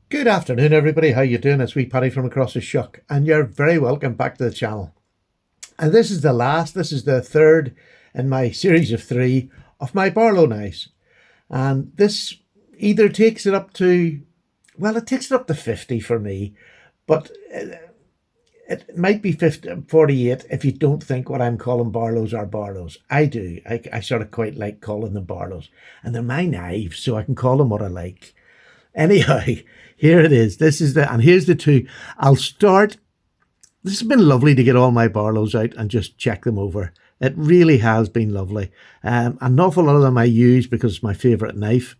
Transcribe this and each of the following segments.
Good afternoon, everybody. How you doing? It's wee Paddy from across the Schuck, and you're very welcome back to the channel. And this is the third in my series of three of my Barlow knives. And this either takes it up to, well, it takes it up to 50 for me, but it might be 50, 48 if you don't think what I'm calling Barlows are Barlows. I do. I sort of quite like calling them Barlows. And they're my knives, so I can call them what I like. Anyhow, here it is. And here's the two. I'll start. This has been lovely to get all my Barlows out and just check them over. It really has been lovely. An awful lot of them I use because it's my favourite knife.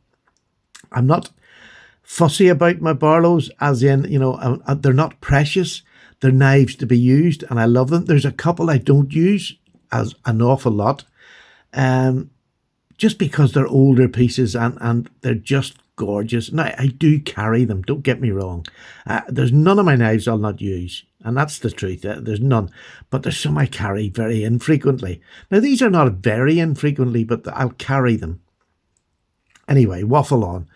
I'm not fussy about my Barlows, as in, they're not precious. They're knives to be used, and I love them. There's a couple I don't use as an awful lot, just because they're older pieces and they're just gorgeous. Now, I do carry them, don't get me wrong. There's none of my knives I'll not use, and that's the truth. There's none, but there's some I carry very infrequently. Now, these are not very infrequently, but I'll carry them. Anyway, waffle on.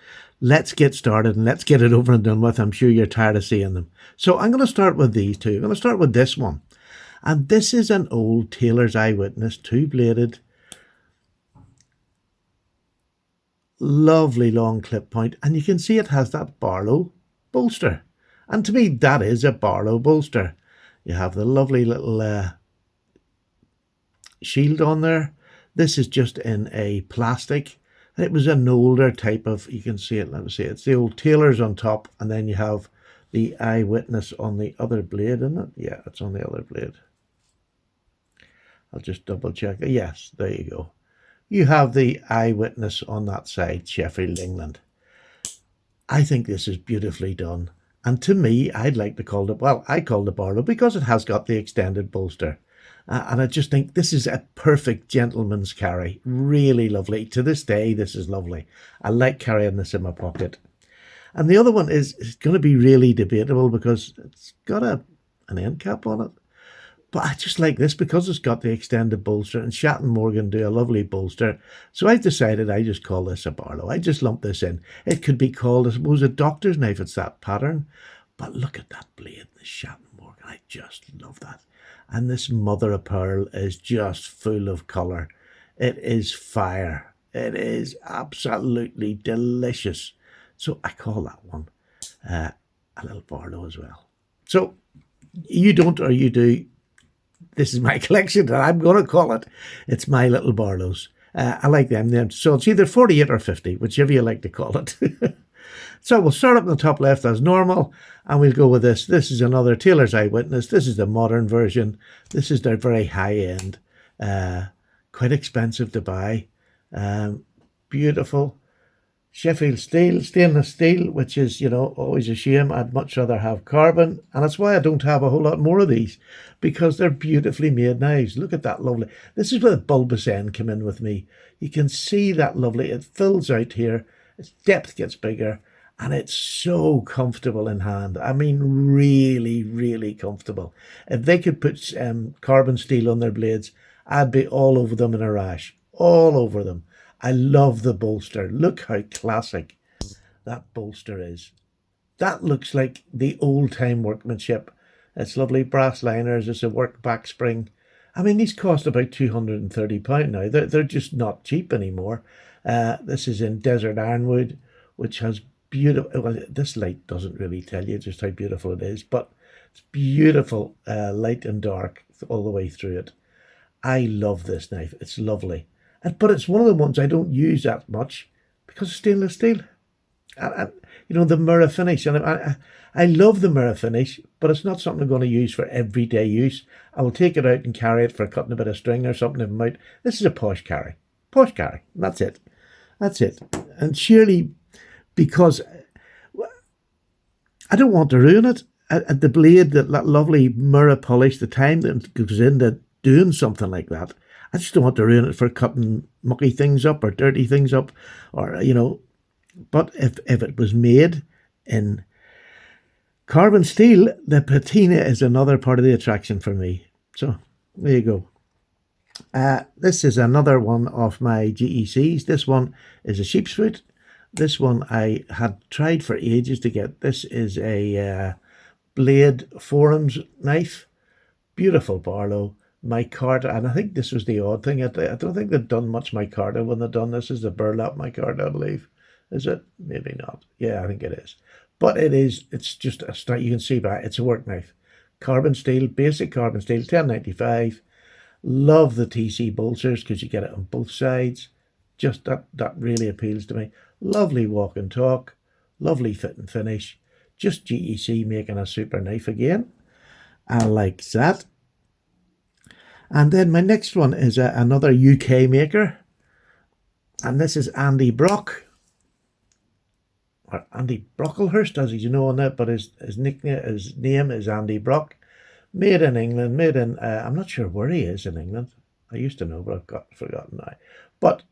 Let's get started and let's get it over and done with. I'm sure you're tired of seeing them. So I'm going to start with these two. I'm going to start with this one. And this is an old Tailor's Eyewitness, two-bladed, lovely long clip point. And you can see it has that Barlow bolster. And to me, that is a Barlow bolster. You have the lovely little shield on there. This is just in a plastic. It was an older type of, you can see it, let me see, it's the old Tailor's on top, and then you have the Eyewitness on the other blade, isn't it? Yeah, it's on the other blade. I'll just double check. Yes, there you go. You have the Eyewitness on that side, Sheffield, England. I think this is beautifully done. And to me, I'd like to call it, well, I call it Barlow because it has got the extended bolster. And I just think this is a perfect gentleman's carry. Really lovely. To this day, this is lovely. I like carrying this in my pocket. And the other one is going to be really debatable because it's got an end cap on it. But I just like this because it's got the extended bolster, and Schatt and Morgan do a lovely bolster. So I've decided I just call this a Barlow. I just lump this in. It could be called, I suppose, a doctor's knife. It's that pattern. But look at that blade, the Schatt and Morgan. I just love that. And this mother of pearl is just full of colour. It is fire. It is absolutely delicious. So I call that one a little Barlow as well. So you don't or you do. This is my collection, and I'm going to call it. It's my little Barlows. I like them. So it's either 48 or 50, whichever you like to call it. So we'll start up in the top left as normal, and we'll go with this. This is another Tailor's Eyewitness. This is the modern version. This is their very high end. Quite expensive to buy. Beautiful. Sheffield steel, stainless steel, which is, always a shame. I'd much rather have carbon, and that's why I don't have a whole lot more of these, because they're beautifully made knives. Look at that lovely. This is where the bulbous end came in with me. You can see that lovely. It fills out here. Its depth gets bigger, and it's so comfortable in hand. I mean, really, really comfortable. If they could put carbon steel on their blades, I'd be all over them in a rash. All over them. I love the bolster. Look how classic that bolster is. That looks like the old-time workmanship. It's lovely brass liners. It's a work back spring. I mean, these cost about £230 now. They're just not cheap anymore. This is in desert ironwood, which has beautiful. Well, this light doesn't really tell you just how beautiful it is, but it's beautiful, light and dark all the way through it. I love this knife. It's lovely. But it's one of the ones I don't use that much because of stainless steel. The mirror finish. And I love the mirror finish, but it's not something I'm going to use for everyday use. I will take it out and carry it for cutting a bit of string or something if I'm out. This is a posh carry. Posh carry. That's it. That's it. And surely, because I don't want to ruin it. At the blade, that lovely mirror polish, the time that goes into doing something like that, I just don't want to ruin it for cutting mucky things up or dirty things up, or, But if it was made in carbon steel, the patina is another part of the attraction for me. So there you go. This is another one of my GECs. This one is a sheep's foot. This one I had tried for ages to get. This is a Blade Forums knife. Beautiful Barlow. Micarta, and I think this was the odd thing. I don't think they've done much micarta when they've done this. Is the burlap micarta, I believe. Is it? Maybe not. Yeah, I think it is. But it's just a straight, you can see by it's a work knife. Carbon steel, basic carbon steel, 1095. Love the TC bolsters because you get it on both sides. Just that really appeals to me. Lovely walk and talk. Lovely fit and finish. Just GEC making a super knife again. I like that. And then my next one is another UK maker. And this is Andy Brock. Or Andy Brocklehurst, as you know on it, but his name is Andy Brock. Made in England, made in, I'm not sure where he is in England. I used to know, but I've forgotten now. But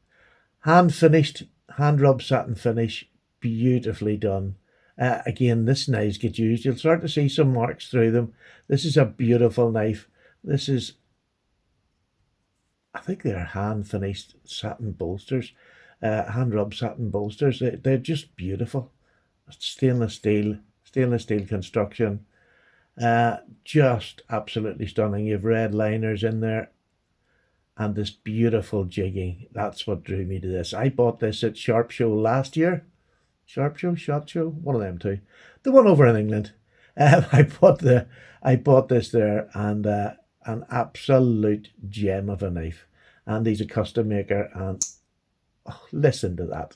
hand finished, hand rub satin finish, beautifully done. Again, this knives get used. You'll start to see some marks through them. This is a beautiful knife. This is, I think they're hand finished satin bolsters, hand rub satin bolsters. They're just beautiful. Stainless steel construction. Just absolutely stunning. You've red liners in there and this beautiful jigging. That's what drew me to this. I bought this at Sharp Show last year. Sharp Show, Shot Show, one of them two. The one over in England. I bought this there, and an absolute gem of a knife. And he's a custom maker, and listen to that.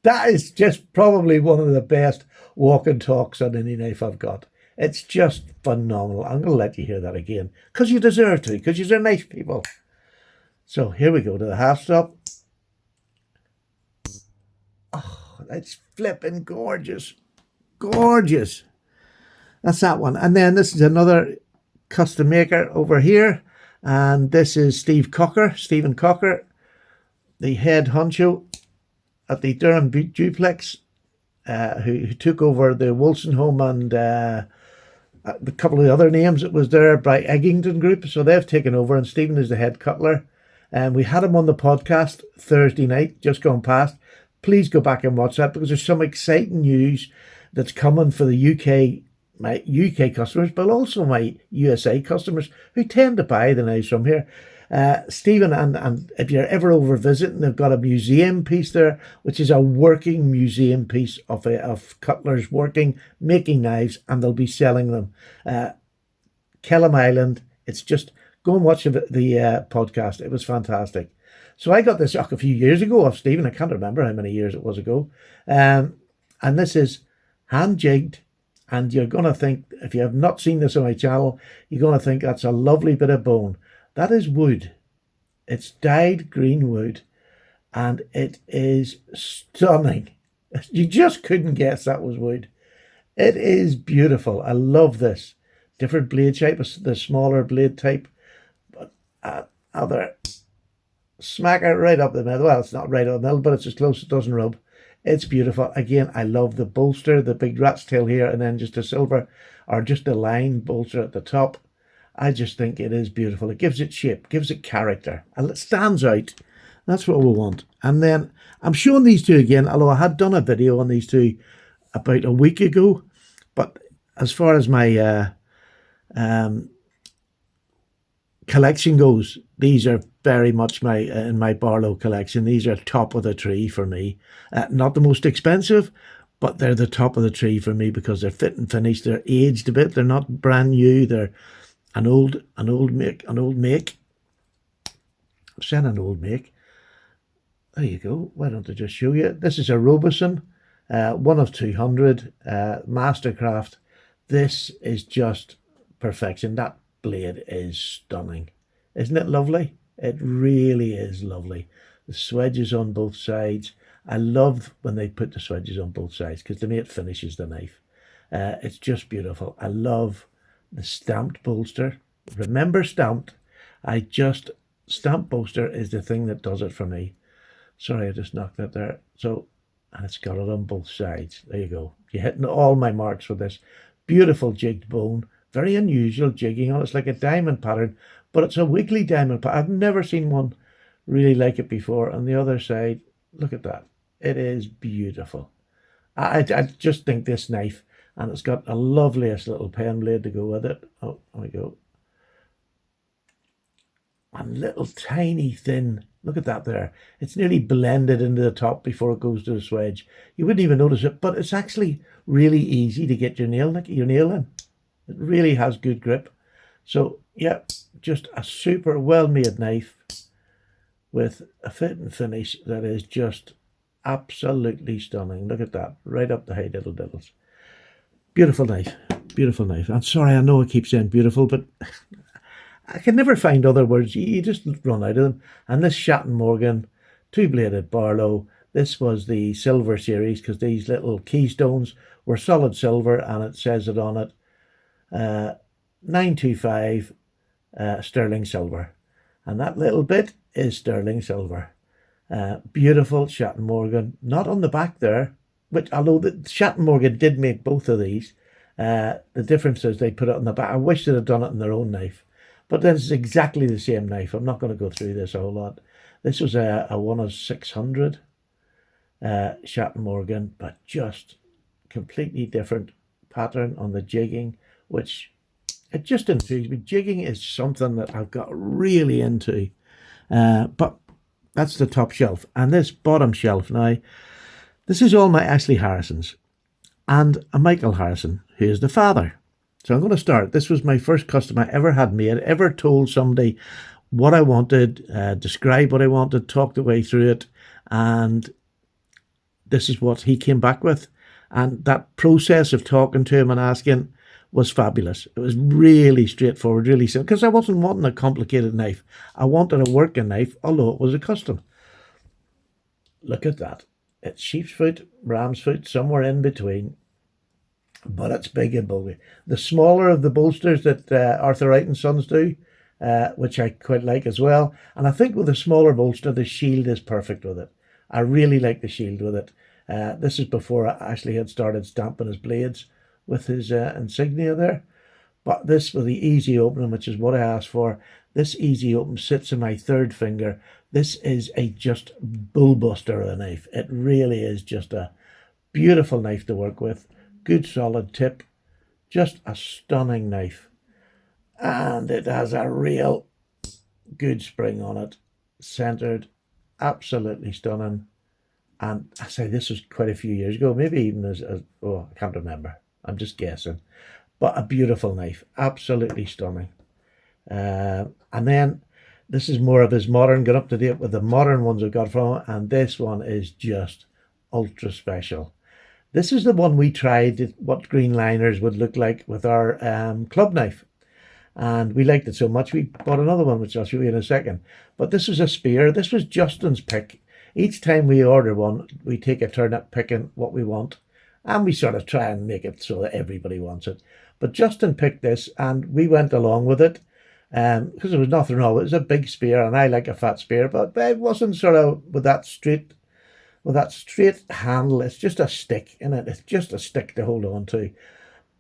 That is just probably one of the best walk and talks on any knife I've got. It's just phenomenal. I'm going to let you hear that again because you deserve to, because you're nice people. So here we go to the half stop. Oh, that's flipping gorgeous. Gorgeous. That's that one. And then this is another custom maker over here. And this is Stephen Cocker, the head honcho at the Durham Duplex, who took over the Wilson home and a couple of the other names that was there by Eggington Group. So they've taken over, and Stephen is the head cutler. And we had him on the podcast Thursday night, just gone past. Please go back and watch that because there's some exciting news that's coming for the UK, my UK customers, but also my USA customers who tend to buy the knives from here. Stephen, and if you're ever over visiting, they've got a museum piece there, which is a working museum piece of cutlers making knives, and they'll be selling them. Kellam Island, it's just, go and watch the podcast. It was fantastic. So I got this a few years ago of Stephen. I can't remember how many years it was ago. And this is hand jigged. And you're going to think, if you have not seen this on my channel, you're going to think that's a lovely bit of bone. That is wood. It's dyed green wood. And it is stunning. You just couldn't guess that was wood. It is beautiful. I love this. Different blade shape, the smaller blade type. But other smacker right up the middle. Well, it's not right up the middle, but it's as close as it doesn't rub. It's beautiful. Again, I love the bolster, the big rat's tail here, and then just a silver or just a line bolster at the top. I just think it is beautiful. It gives it shape, gives it character, and it stands out. That's what we want. And then I'm showing these two again, although I had done a video on these two about a week ago. But as far as my collection goes, these are very much in my Barlow collection. These are top of the tree for me. Not the most expensive, but they're the top of the tree for me because they're fit and finished. They're aged a bit. They're not brand new. They're an old make. I'm saying an old make. There you go. Why don't I just show you? This is a Robeson, 1 of 200, Mastercraft. This is just perfection. That blade is stunning. Isn't it lovely? It really is lovely. The swedges on both sides. I love when they put the swedges on both sides because to me it finishes the knife. It's just beautiful. I love the stamped bolster. Remember stamped. Stamped bolster is the thing that does it for me. Sorry, I just knocked that there. So, and it's got it on both sides. There you go. You're hitting all my marks with this. Beautiful jigged bone. Very unusual jigging on it. It's like a diamond pattern, but it's a wiggly diamond pattern. I've never seen one really like it before. On the other side, Look at that. It is beautiful. I just think this knife, and it's got a loveliest little pen blade to go with it. Oh, there we go. And little tiny thin, look at that there. It's nearly blended into the top before it goes to the swedge. You wouldn't even notice it, but it's actually really easy to get your nail in. It really has good grip. So yeah, just a super well-made knife with a fit and finish that is just absolutely stunning. Look at that, right up the high diddle diddles. Beautiful knife, beautiful knife. I'm sorry, I know I keep saying beautiful, but I can never find other words. You just run out of them. And this Schatt and Morgan, two-bladed Barlow. This was the silver series because these little keystones were solid silver, and it says it on it, 925 sterling silver. And that little bit is sterling silver. Beautiful Schatt and Morgan. Not on the back there, which although the Schatt and Morgan did make both of these, the difference is they put it on the back. I wish they'd have done it in their own knife. But this is exactly the same knife. I'm not going to go through this a whole lot. This was a 1 of 600 Schatt and Morgan, but just completely different pattern on the jigging, which it just intrigues me. Jigging is something that I've got really into. But that's the top shelf. And this bottom shelf now, this is all my Ashley Harrisons and a Michael Harrison, who is the father. So I'm going to start. This was my first custom I ever had made, ever told somebody what I wanted, describe what I wanted, talk the way through it. And this is what he came back with. And that process of talking to him and asking was fabulous. It was really straightforward, really simple, because I wasn't wanting a complicated knife. I wanted a working knife, although it was a custom. Look at that. It's sheep's foot, ram's foot, somewhere in between. But it's big and bulky. The smaller of the bolsters that Arthur Wright and Sons do, which I quite like as well. And I think with a smaller bolster, the shield is perfect with it. I really like the shield with it. This is before Ashley had started stamping his blades with his insignia there. But this with the easy opening, which is what I asked for. This easy open sits in my third finger. This is a just bullbuster of a knife. It really is just a beautiful knife to work with. Good solid tip, just a stunning knife, and it has a real good spring on it, centered, absolutely stunning. And I say this was quite a few years ago, maybe even as oh, I can't remember, I'm just guessing, but a beautiful knife, absolutely stunning. And then this is more of his modern, got up to date with the modern ones I got from him, and this one is just ultra special. This is the one we tried, what green liners would look like with our club knife. And we liked it so much, we bought another one, which I'll show you in a second. But this was a spear. This was Justin's pick. Each time we order one, we take a turn at picking what we want. And we sort of try and make it so that everybody wants it. But Justin picked this, and we went along with it. Because there was nothing wrong. It was a big spear, and I like a fat spear. But it wasn't sort of with that straight handle. It's just a stick in it. It's just a stick to hold on to.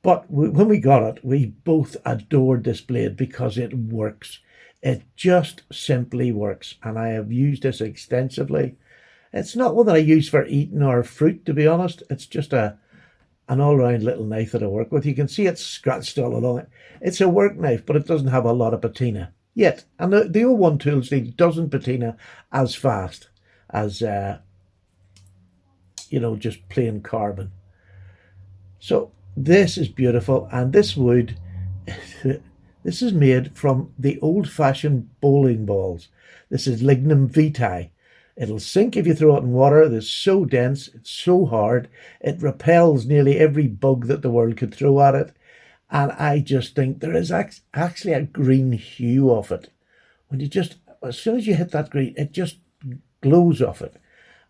But when we got it, we both adored this blade because it works. It just simply works. And I have used this extensively. It's not one that I use for eating or fruit, to be honest. It's just an all-round little knife that I work with. You can see it's scratched all along it. It's a work knife, but it doesn't have a lot of patina yet. And the 01 tool steel doesn't patina as fast as just plain carbon. So this is beautiful, and this wood, this is made from the old-fashioned bowling balls. This is lignum vitae. It'll sink if you throw it in water. It's so dense, it's so hard, it repels nearly every bug that the world could throw at it. And I just think there is actually a green hue of it. When as soon as you hit that green, it just glows off it.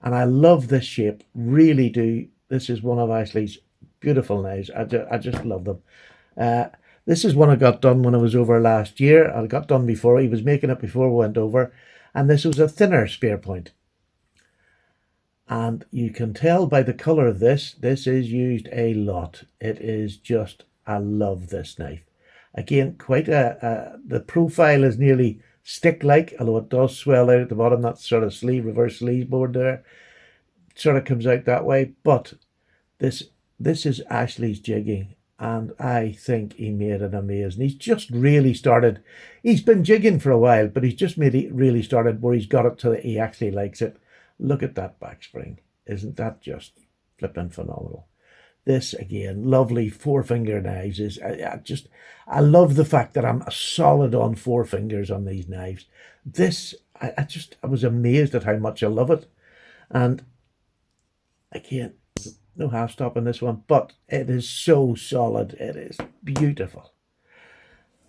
And I love this shape, really do. This is one of Ashley's beautiful knives. I just love them. This is one I got done when I was over last year. I got done before. He was making it before we went over. And this was a thinner spear point. And you can tell by the colour of this is used a lot. It is just, I love this knife. Again, quite the profile is nearly stick-like, although it does swell out at the bottom, that sort of reverse sleeve board there. sort of comes out that way. But this this is Ashley's jigging, and I think he made it amazing. He's just really started. He's been jigging for a while, but he's just made it really started where he's got it to he actually likes it. Look at that backspring. Isn't that just flipping phenomenal? This again, lovely 4-finger knives is I love the fact that I'm solid on 4 fingers on these knives. This I was amazed at how much I love it. And again, no half stop in this one, but it is so solid. It is beautiful.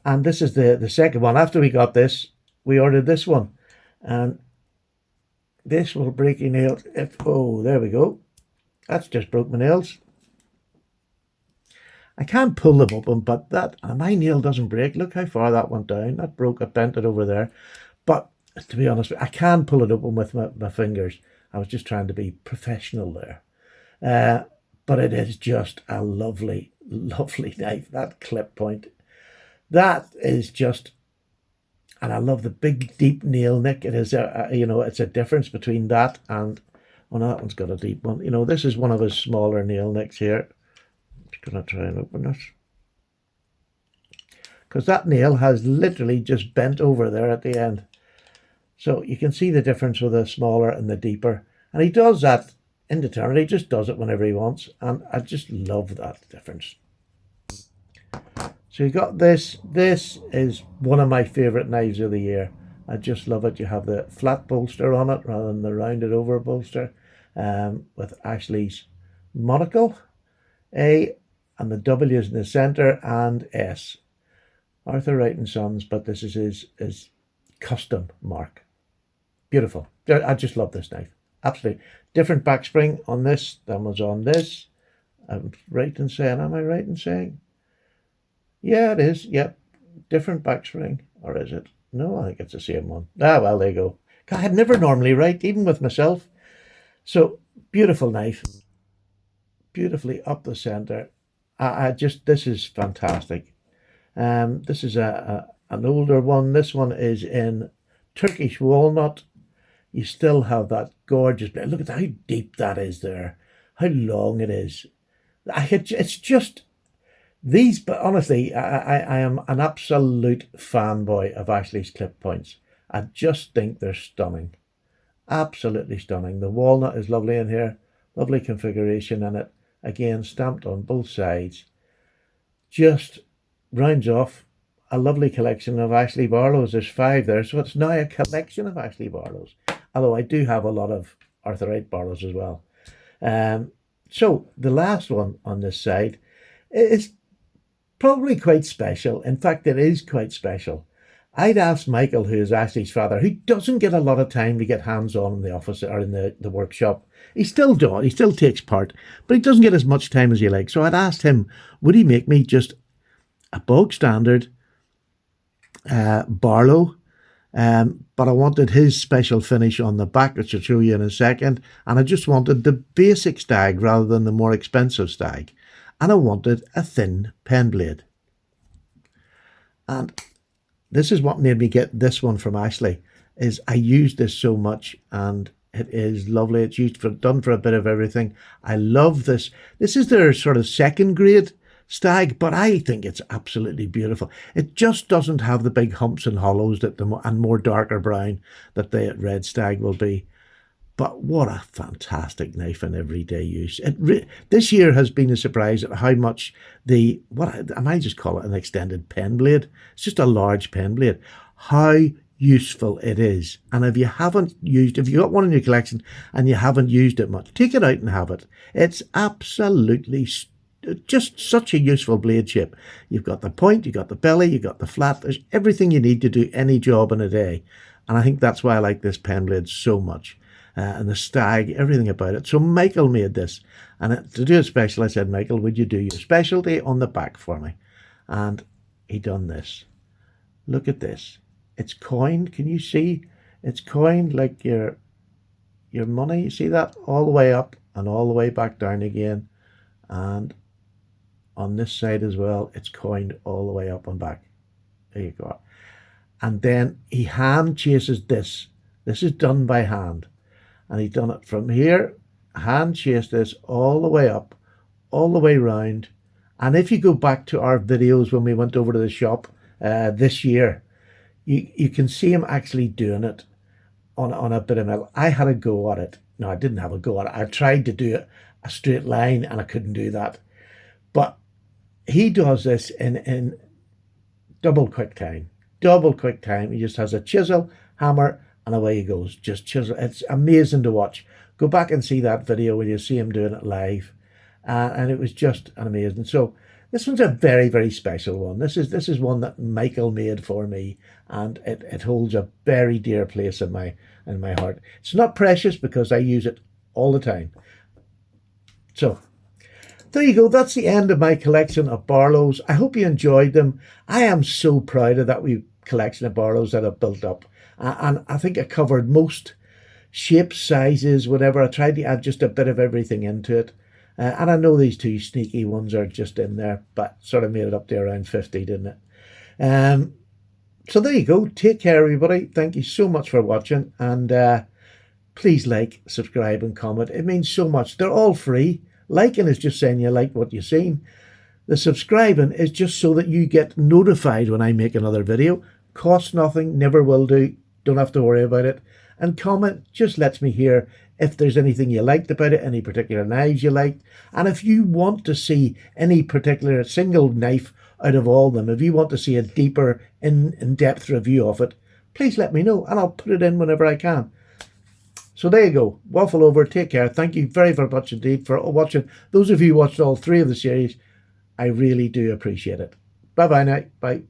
And this is the second one. After we got this, we ordered this one. And this will break your nails. Oh, there we go. That's just broke my nails. I can't pull them open, but my nail doesn't break. Look how far that went down. That broke. I bent it over there. But to be honest, I can pull it open with my fingers. I was just trying to be professional there. But it is just a lovely, lovely knife. That clip point. That is just, and I love the big, deep nail nick. It is it's a difference between that and, well, that one's got a deep one. This is one of his smaller nail nicks here. I'm going to try and open this, because that nail has literally just bent over there at the end. So you can see the difference with the smaller and the deeper. And he does that indeterminately. He just does it whenever he wants. And I just love that difference. So you got this. This is one of my favourite knives of the year. I just love it. You have the flat bolster on it rather than the rounded over bolster, with Ashley's monocle, A, and the W is in the centre, and S. Arthur Wright and Sons, but this is his custom mark. Beautiful. I just love this knife. Absolutely. Different backspring on this than was on this. I'm right in saying, am I right in saying? Yeah, it is. Yep. Different backspring. Or is it? No, I think it's the same one. Ah, well, there you go. God, I'm never normally right, even with myself. So, beautiful knife. Beautifully up the centre. This is fantastic. This is an older one. This one is in Turkish walnut. You still have that gorgeous, look at how deep that is there, how long it is. It's just these, but honestly, I am an absolute fanboy of Ashley's clip points. I just think they're stunning. Absolutely stunning. The walnut is lovely in here, lovely configuration in it. Again, stamped on both sides. Just rounds off a lovely collection of Ashley Barlows. There's 5 there, so it's now a collection of Ashley Barlows. Although I do have a lot of Arthur Wright Barlows as well. So the last one on this side is probably quite special. In fact, it is quite special. I'd asked Michael, who is Ashley's father, who doesn't get a lot of time to get hands-on in the office or in the workshop. He still does. He still takes part, but he doesn't get as much time as he likes. So I'd asked him, would he make me just a bog standard Barlow, but I wanted his special finish on the back, which I'll show you in a second. And I just wanted the basic stag rather than the more expensive stag. And I wanted a thin pen blade. And this is what made me get this one from Ashley, is I used this so much and it is lovely. It's done for a bit of everything. I love this. This is their sort of second grade stag, but I think it's absolutely beautiful. It just doesn't have the big humps and hollows and more darker brown that the red stag will be. But what a fantastic knife in everyday use. This year has been a surprise at how much I might just call it an extended pen blade. It's just a large pen blade. How useful it is. And if you got one in your collection and you haven't used it much, take it out and have it. It's absolutely just such a useful blade shape. You've got the point, you've got the belly, you've got the flat. There's everything you need to do any job in a day. And I think that's why I like this pen blade so much. And the stag, everything about it. So Michael made this. And to do it special, I said, Michael, would you do your specialty on the back for me? And he done this. Look at this. It's coined. Can you see? It's coined like your money. You see that? All the way up and all the way back down again. And on this side as well, it's coined all the way up and back. There you go. And then he hand chases this. This is done by hand. And he's done it from here hand chase this all the way up, all the way round. And if you go back to our videos when we went over to the shop this year, you can see him actually doing it on a bit of metal. I had a go at it. No, I didn't have a go at it. I tried to do a straight line and I couldn't do that. But he does this in double quick time. Double quick time. He just has a chisel, hammer, and away he goes. Just chisel. It's amazing to watch. Go back and see that video when you see him doing it live. And it was just amazing. So this one's a very, very special one. This is one that Michael made for me, and it holds a very dear place in my heart. It's not precious because I use it all the time. So there you go. That's the end of my collection of Barlows. I hope you enjoyed them. I am so proud of that wee collection of Barlows that I've built up. And I think I covered most shapes, sizes, whatever. I tried to add just a bit of everything into it. And I know these two sneaky ones are just in there, but sort of made it up to around 50, didn't it? So there you go. Take care, everybody. Thank you so much for watching. And please like, subscribe, and comment. It means so much. They're all free. Liking is just saying you like what you've seen. The subscribing is just so that you get notified when I make another video. Costs nothing, never will do. Don't have to worry about it. And comment just lets me hear if there's anything you liked about it, any particular knives you liked. And if you want to see any particular single knife out of all of them, if you want to see a deeper, in-depth review of it, please let me know and I'll put it in whenever I can. So there you go. Waffle over. Take care. Thank you very, very much indeed for watching. Those of you who watched all three of the series, I really do appreciate it. Bye-bye now. Bye.